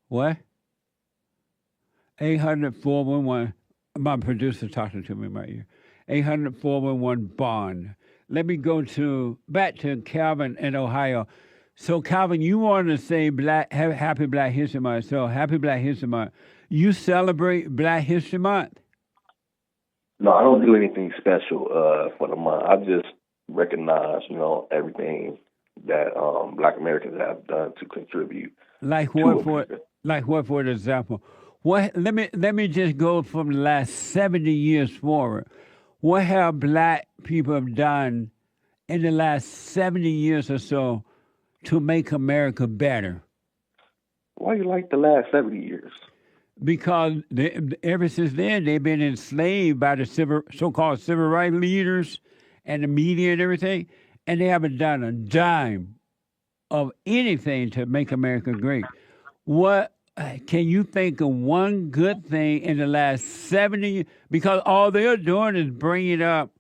What? 800-411. My producer talking to me right here. 800-411 Bond. Let me go to back to Calvin in Ohio. So Calvin, you want to say Happy Black History Month. So Happy Black History Month. You celebrate Black History Month? No, I don't do anything special for the month. I just recognize, everything that Black Americans have done to contribute Like to what for? America. Like what for example? What? Let me just go from the last 70 years forward. What have Black people have done in the last 70 years or so to make America better? Why you like the last 70 years? Because ever since then they've been enslaved by the so-called civil rights leaders and the media and everything, and they haven't done a dime of anything to make America great. What can you think of one good thing in the last 70? Because all they're doing is bringing up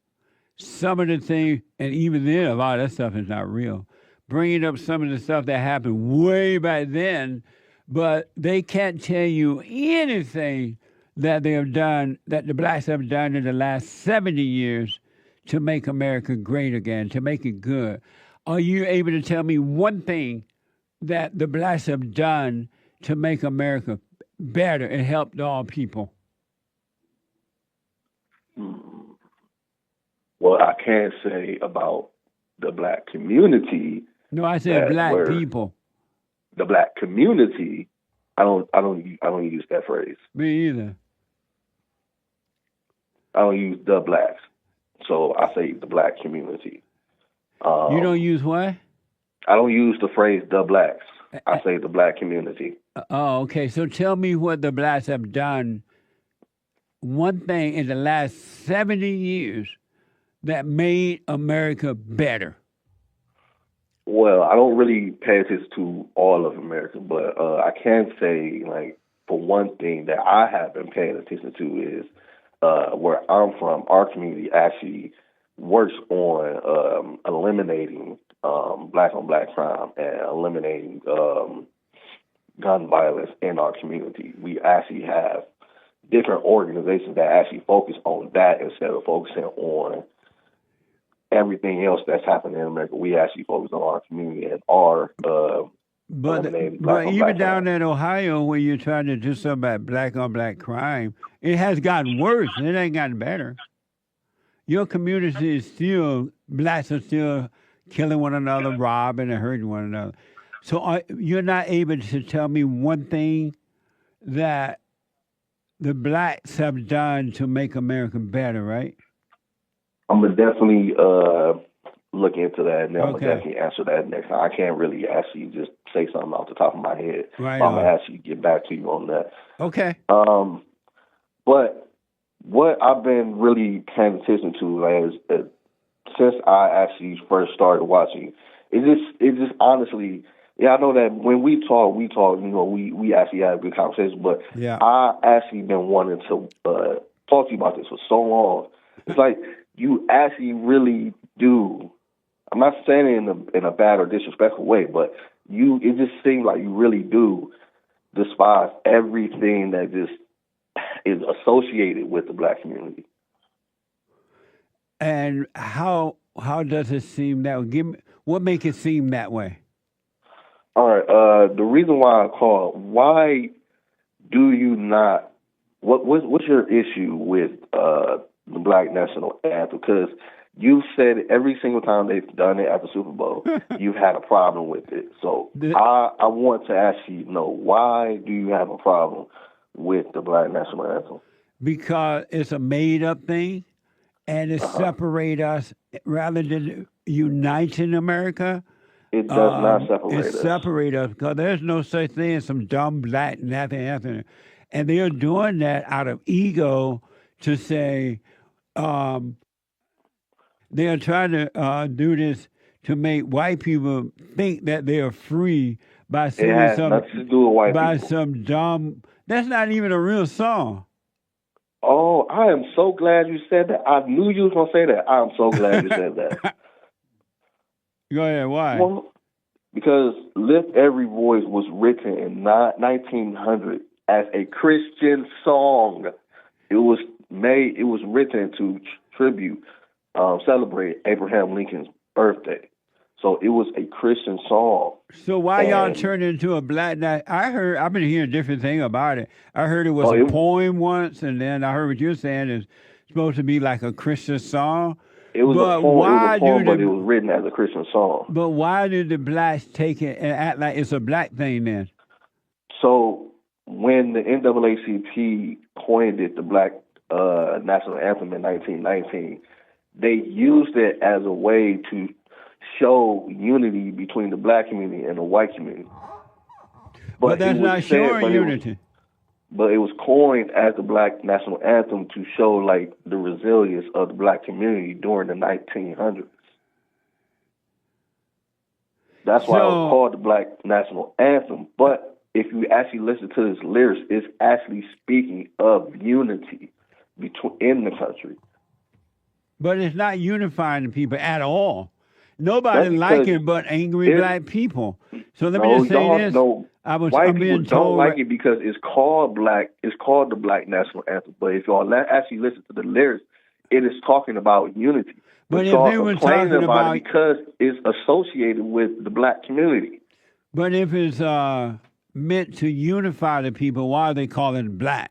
some of the things, and even then, a lot of that stuff is not real. Bringing up some of the stuff that happened way back then, but they can't tell you anything that they have done, that the blacks have done in the last 70 years to make America great again, to make it good. Are you able to tell me one thing that the blacks have done to make America better and help all people? Hmm. Well, I can say about the Black community No, I said that black were people. the Black community. I don't use that phrase. Me either. I don't use the blacks. So I say the Black community. You don't Um, use what? I don't use the phrase the blacks. Uh, I say the Black community. Oh, okay. So tell me what the blacks have done. One thing in the last 70 years that made America better. Well, I don't really pay attention to all of America, but I can say, like, for one thing that I have been paying attention to is where I'm from, our community actually works on eliminating black on black crime and eliminating gun violence in our community. We actually have different organizations that actually focus on that instead of focusing on everything else that's happening in America. We actually focus on our community and our But eliminating black but on even black down crime. in Ohio, where you're trying to do something about black on black crime, it has gotten worse. It ain't gotten better. Your community is still, blacks are still killing one another, robbing and hurting one another. So you're not able to tell me one thing that the blacks have done to make America better, right? I'm gonna definitely look into that, and then I'm gonna Okay, definitely answer that next time. I can't really actually just say something off the top of my head, right but I'm gonna on. actually get back to you on that. Okay. Um, but what I've been really paying attention to, like, is since I actually first started watching, it just honestly, yeah, I know that when we talk, we actually have good conversations, but Yeah. I actually been wanting to talk to you about this for so long. It's like you actually really do. I'm not saying it in a bad or disrespectful way, but it just seems like you really do despise everything that just is associated with the black community. And how does it seem that way? Give me what make it seem that way? All right. The reason why I called, why do you not? What's your issue with the Black National Anthem? Because you said every single time they've done it at the Super Bowl, you've had a problem with it. So The- I want to actually know, why do you have a problem with the Black National Anthem? because it's a made up thing and it Uh huh. separate us rather than uniting America. It does not It separate us. separate us because there's no such thing as some dumb black nothing. And they're doing that out of ego to say um, they are trying to do this to make white people think that they are free by It singing has nothing to do with white people. some dumb. That's not even a real song. Oh, I am so glad you said that. I knew you was gonna say that. I am so glad you said that. Go ahead. Why? Well, Because Lift Every Voice was written in 1900 as a Christian song. It was written to tribute, celebrate Abraham Lincoln's birthday. So it was a Christian song. So why y'all And turned it into a black night? I've been hearing different things about it. I heard it was a poem once, and then I heard what you're saying is supposed to be like a Christian song. it was a poem, but it was written as a Christian song. But why did the blacks take it and act like it's a black thing then? So when the NAACP coined it the Black National Anthem in 1919, they used it as a way to show unity between the black community and the white community. But that's not showing unity. But it was coined as the Black National Anthem to show like the resilience of the black community during the 1900s. That's why it was called the Black National Anthem. But if you actually listen to this lyrics, it's actually speaking of unity in the country. But it's not unifying the people at all. Nobody like it but angry black people. So let me just say this. White people don't like it because it's called the Black National Anthem. But if y'all actually listen to the lyrics, it is talking about unity. But if they were talking about it because it's associated with the black community. But if it's meant to unify the people, why are they calling it black?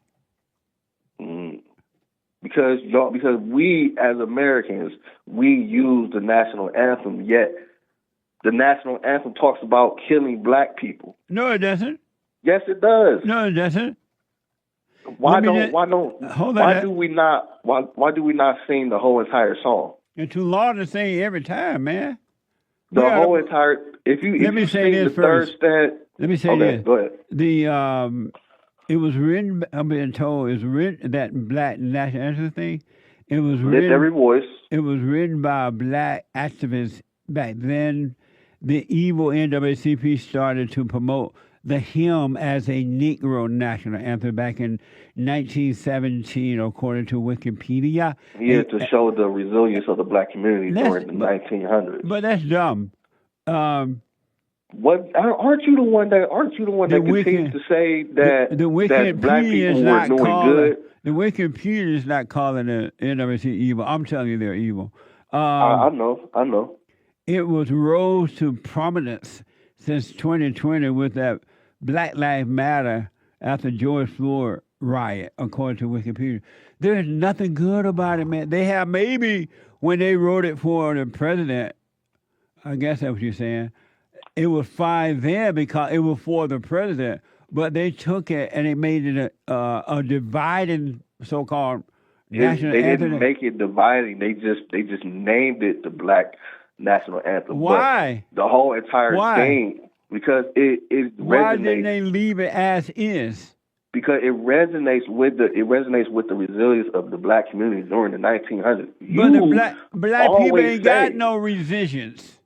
Because we as Americans, we use the national anthem, yet the national anthem talks about killing black people. No, it doesn't. Yes, it does. No, it doesn't. Why do we not sing the whole entire song? It's too long to sing every time, man. Whole entire. Let me say this first. Let me say this. Go ahead. It was written. I'm being told it's written that Black National Anthem thing. It was written. Lift Every Voice. It was written by a black activist back then. The evil NAACP started to promote the hymn as a Negro national anthem back in 1917, according to Wikipedia. Yeah, to show the resilience of the black community during the 1900s. But that's dumb. What aren't you the one that continues to say that that black people were doing good? The Wikipedia is not calling the NAACP evil. I'm telling you, they're evil. I know. It was rose to prominence since 2020 with that Black Lives Matter after George Floyd riot, according to Wikipedia. There's nothing good about it, man. They have maybe when they wrote it for the president, I guess that's what you're saying, it was fine there because it was for the president, but they took it and they made it a dividing so-called national anthem. They didn't make it dividing. They just named it the Black National Anthem. Why? But the whole entire thing, because it resonates. Why didn't they leave it as is? Because it resonates with the resilience of the black community during the 1900s. But the black people ain't got no resistance.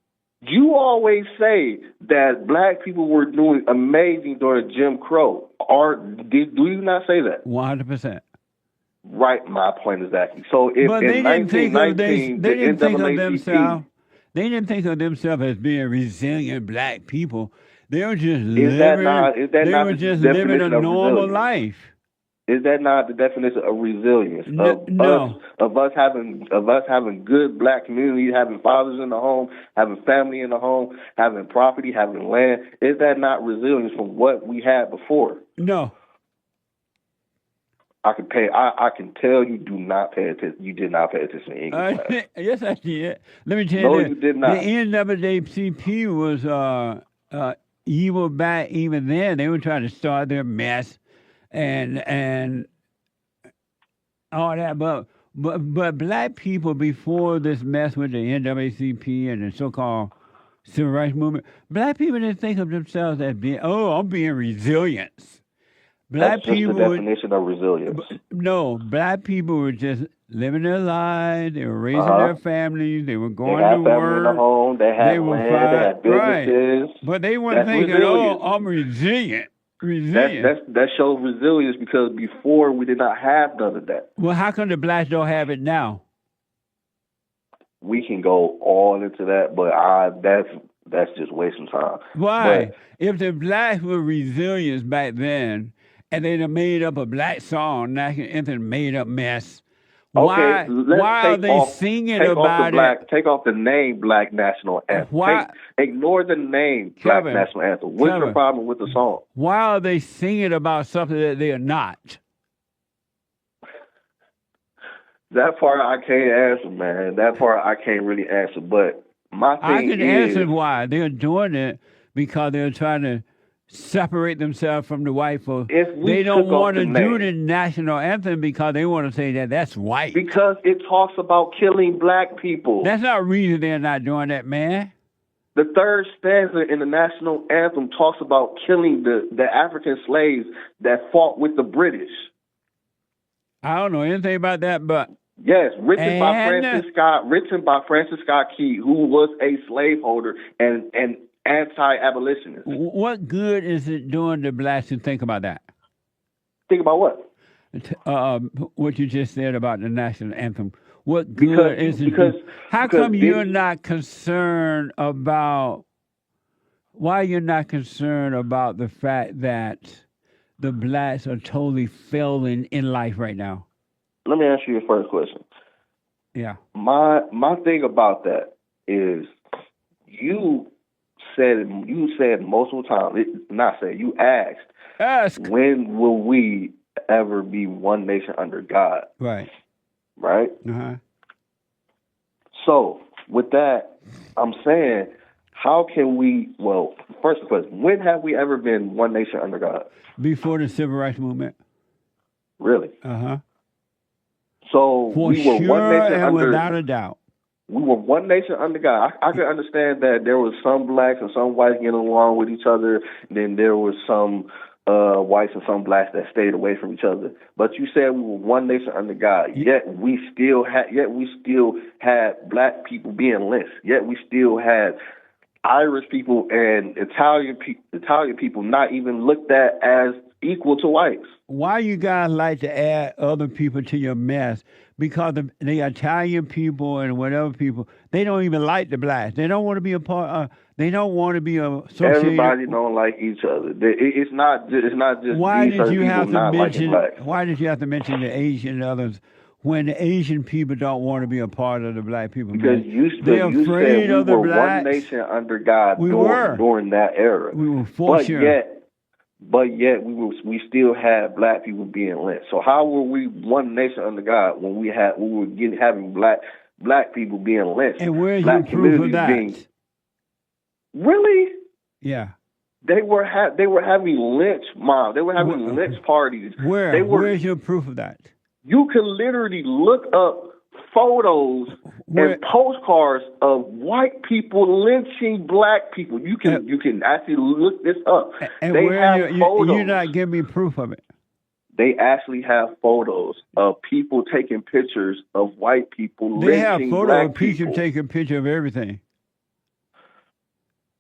You always say that black people were doing amazing during Jim Crow. Do you not say that? 100%. Right, my point exactly. So if in 1919, they didn't think of themselves as being resilient black people. They were just living a normal life. Is that not the definition of resilience? Of us having good black community, having fathers in the home, having family in the home, having property, having land. Is that not resilience from what we had before? No. I can tell you do not pay attention. You did not pay attention to English class. Yes, I did. Let me tell you. No, you did not. The NAACP was evil back even then. They were trying to start their mess and all that. But black people before this mess with the NAACP and the so-called civil rights movement, black people didn't think of themselves as being, I'm being resilient. That's just the definition of resilience. No, black people were just living their lives. They were raising their families. They were going to work. In the home. They had land. They had businesses. Right. But they weren't thinking, I'm resilient. That shows resilience because before we did not have none of that. Well, how come the blacks don't have it now? We can go all into that, but that's just wasting time. Why? But If the blacks were resilient back then, and they'd have made up a black song, national anthem, made up mess, okay, why? let's Why are they singing about it? take off the name Black National Anthem. Why, Ignore the name Black Kevin? National Anthem. What's your Kevin, problem with the song? why are they singing about something that they are not? That part I can't answer, man. That part I can't really answer. But my I thing can is, answer why they're doing it because they're trying to separate themselves from the white folks. if we They don't took off want the to do name, the national anthem because they want to say that that's white. because it talks about killing black people. That's not reason they're not doing that, man. The third stanza in the national anthem talks about killing the African slaves that fought with the British. I don't know anything about that, but Yes, written by And- Francis Scott Key, who was a slaveholder and anti-abolitionist. what good is it doing the blacks to think about that? Think about what? What you just said about the national anthem. What Because- good is it? because- How because come this- you're not concerned about? Why you're not concerned about the fact that the blacks are totally failing in life right now? Let me ask you your first question. Yeah. My thing about that is you said multiple times, you asked, Ask. when will we ever be one nation under God, Right. right? Uh-huh. So with that, I'm saying, how can we, well, first question, when have we ever been one nation under God? Before the civil rights movement. Really? Uh-huh. So For we were sure one nation and under without a doubt. We were one nation under God. I could understand that there was some blacks and some whites getting along with each other. Then there was some whites and some blacks that stayed away from each other. But you said we were one nation under God. Yet we still had black people being lynched. Yet we still had Irish people and Italian people not even looked at as equal to whites. Why you guys like to add other people to your mess? Because the Italian people and whatever people, they don't even like the blacks. They don't want to be a part. They don't want to be associated. Everybody don't like each other. It's not just Why these did certain you people have to not liking mention? blacks. Why did you have to mention the Asian and others when the Asian people don't want to be a part of the black people? Because man? they're afraid said we of the were blacks. one nation under God We were. during that era. We were for but sure. yet we still had black people being lynched. So how were we one nation under God when we were having black people being lynched? And where's black your proof of communities that? Really? Yeah. They were having lynch mobs. They were having lynch parties. Where's your proof of that? You can literally look up photos and postcards of white people lynching black people. You can actually look this up. And they where have photos. you're not giving me proof of it. They actually have photos of people taking pictures of white people They have lynching photos black of people people. taking picture of everything.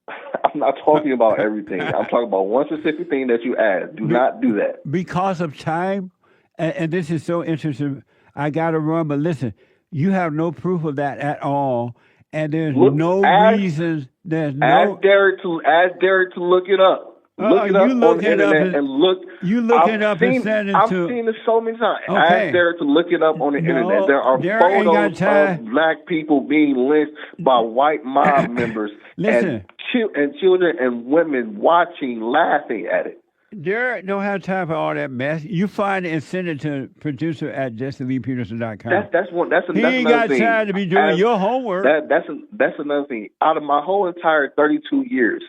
I'm not talking about everything. I'm talking about one specific thing that you asked. Do not do that. Because of time, and this is so interesting, I got to run, but listen, you have no proof of that at all, and there's no reason. There's no. Ask Derek to look it up. Look it up on the internet and look. You look it up and send it to. I've seen it so many times. Okay. Ask Derek to look it up on the internet. There are photos of black people being lynched by white mob members. Listen. And children and women watching, laughing at it. Derek don't have time for all that mess. You find it and send it to producer at jesseleepeterson.com. That's he ain't got time to be doing your homework. That's another thing. Out of my whole entire 32 years,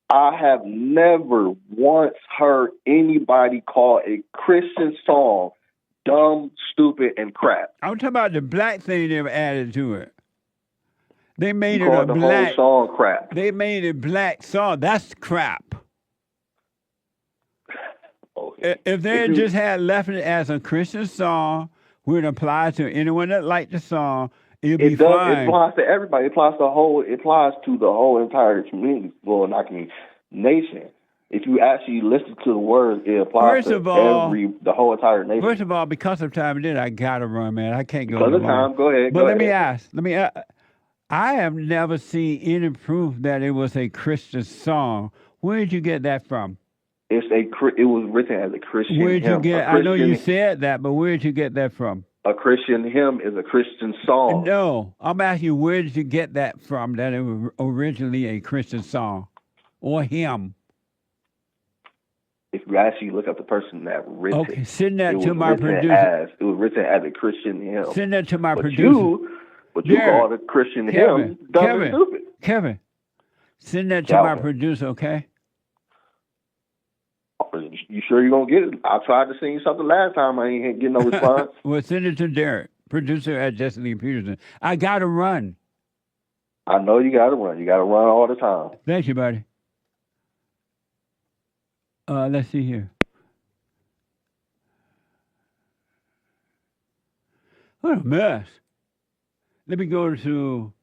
I have never once heard anybody call a Christian song dumb, stupid, and crap. I'm talking about the black thing they've added to it. They made it a black whole song crap. They made a black song. That's crap. Okay. If they just had left it as a Christian song, would apply to anyone that liked the song, it'd be fine. It applies to everybody. It applies to the whole entire community. Well, not community, nation. If you actually listen to the words, it applies to the whole entire nation. First of all, because of time, I gotta run, man. I can't go. Because of time, go ahead. But let me ask. I have never seen any proof that it was a Christian song. Where did you get that from? It was written as a Christian Where did you hymn. get? I know you said that, but where did you get that from? A Christian hymn is a Christian song. No, I'm asking you, where did you get that from? That it was originally a Christian song or hymn? If you actually look up the person that wrote it, okay, send that to my producer. It was written as a Christian hymn. Send that to my producer. But you call it a Christian hymn, dumb and stupid. Kevin, send that to my producer, okay? You sure you're going to get it? I tried to send you something last time. I ain't getting no response. Well, send it to Derek, producer at Jesse Lee Peterson. I got to run. I know you got to run. You got to run all the time. Thank you, buddy. Let's see here. What a mess. Let me go to